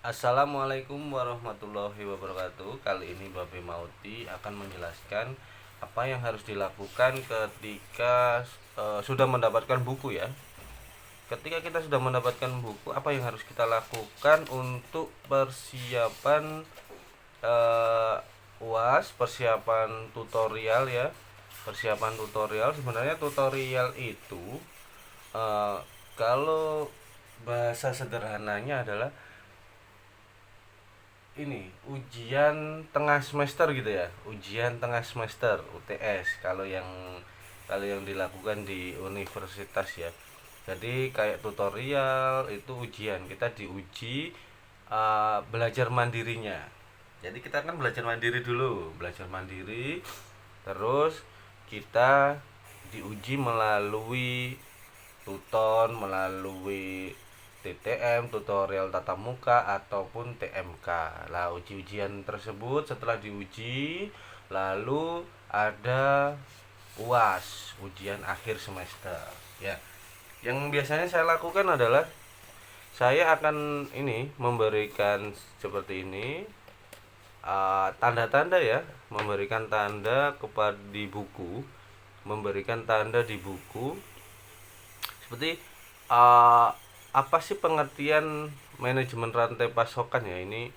Assalamualaikum warahmatullahi wabarakatuh. Kali ini Babe Mauti akan menjelaskan apa yang harus dilakukan ketika sudah mendapatkan buku ya. Ketika kita sudah mendapatkan buku, apa yang harus kita lakukan untuk persiapan eh, UAS, persiapan tutorial ya. Persiapan tutorial, sebenarnya tutorial itu eh, kalau bahasa sederhananya adalah ini ujian tengah semester gitu ya, ujian tengah semester UTS kalau yang dilakukan di universitas ya. Jadi kayak tutorial itu ujian, kita diuji belajar mandirinya. Jadi kita kan belajar mandiri dulu, belajar mandiri, terus kita diuji melalui tuton, melalui TTM, tutorial tatap muka ataupun TMK. Lah uji-ujian tersebut setelah diuji, lalu ada UAS, ujian akhir semester ya. Yang biasanya saya lakukan adalah saya akan ini memberikan seperti ini tanda-tanda ya, memberikan tanda kepada di buku, memberikan tanda di buku seperti uh, apa sih pengertian manajemen rantai pasokan ya. Ini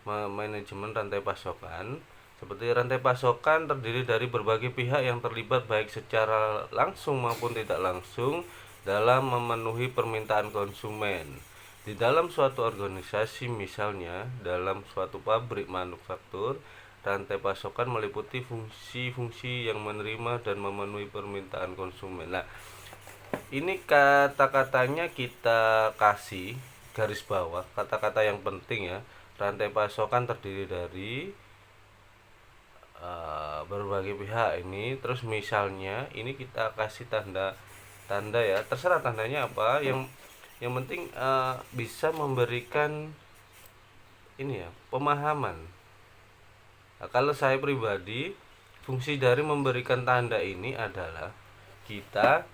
manajemen rantai pasokan, seperti rantai pasokan terdiri dari berbagai pihak yang terlibat baik secara langsung maupun tidak langsung dalam memenuhi permintaan konsumen. Di dalam suatu organisasi, misalnya dalam suatu pabrik manufaktur, rantai pasokan meliputi fungsi-fungsi yang menerima dan memenuhi permintaan konsumen. Nah, ini kata-katanya kita kasih garis bawah, kata-kata yang penting ya. Rantai pasokan terdiri dari berbagai pihak ini. Terus misalnya ini kita kasih tanda ya, terserah tandanya apa. Yang penting bisa memberikan ini ya, pemahaman. Nah, kalau saya pribadi, fungsi dari memberikan tanda ini adalah kita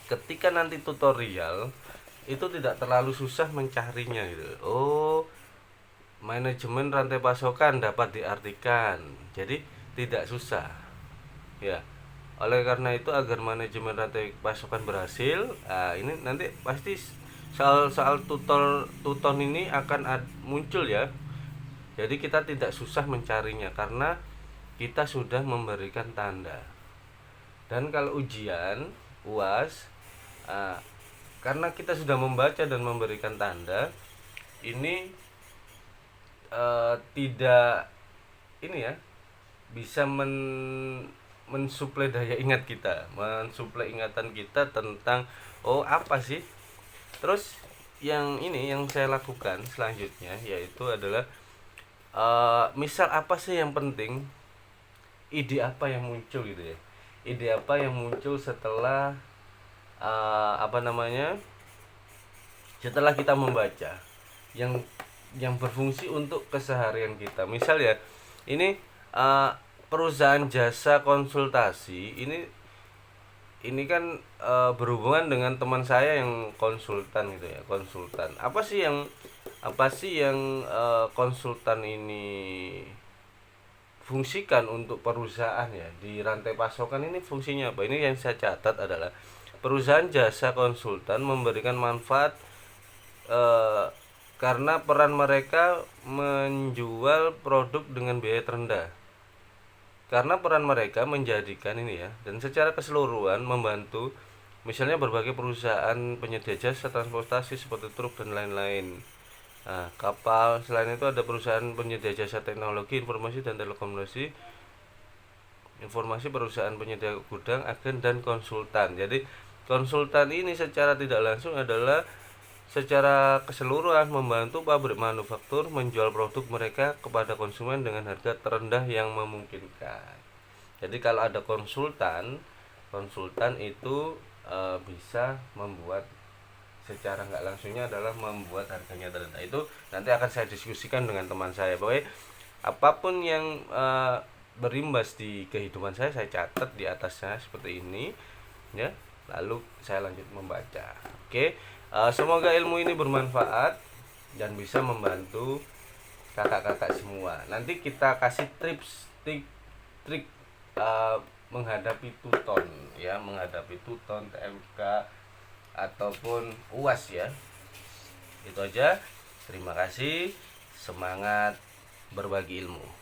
ketika nanti tutorial itu tidak terlalu susah mencarinya gitu. Oh, manajemen rantai pasokan dapat diartikan. Jadi tidak susah. Ya. Oleh karena itu agar manajemen rantai pasokan berhasil, ini nanti pasti soal-soal tuton ini akan muncul ya. Jadi kita tidak susah mencarinya karena kita sudah memberikan tanda. Dan kalau ujian UAS, karena kita sudah membaca dan memberikan tanda, ini tidak ini ya, bisa mensuplai daya ingat kita, mensuplai ingatan kita tentang oh apa sih. Terus yang saya lakukan selanjutnya yaitu adalah misal apa sih yang penting, ide apa yang muncul gitu ya, ide apa yang muncul setelah apa namanya, setelah kita membaca yang berfungsi untuk keseharian kita. Misal ya, ini perusahaan jasa konsultasi ini kan berhubungan dengan teman saya yang konsultan gitu ya, konsultan. Apa sih yang konsultan ini fungsikan untuk perusahaan ya di rantai pasokan ini, fungsinya apa? Ini yang saya catat adalah perusahaan jasa konsultan memberikan manfaat karena peran mereka menjual produk dengan biaya terendah. Karena peran mereka menjadikan ini ya, dan secara keseluruhan membantu misalnya berbagai perusahaan penyedia jasa transportasi seperti truk dan lain-lain. Nah, kapal. Selain itu ada perusahaan penyedia jasa teknologi, informasi dan telekomunikasi, informasi, perusahaan penyedia gudang, agen dan konsultan. Jadi konsultan ini secara tidak langsung adalah secara keseluruhan membantu pabrik manufaktur menjual produk mereka kepada konsumen dengan harga terendah yang memungkinkan. Jadi kalau ada konsultan, konsultan itu bisa membuat, secara nggak langsungnya adalah membuat harganya terendah. Itu nanti akan saya diskusikan dengan teman saya. Pokoknya apapun yang berimbas di kehidupan saya catat di atasnya seperti ini ya. Lalu saya lanjut membaca. Oke. Semoga ilmu ini bermanfaat. dan bisa membantu kakak-kakak semua. Nanti kita kasih trik menghadapi tuton ya, menghadapi tuton, TMK ataupun UAS ya. Itu aja. Terima kasih. Semangat berbagi ilmu.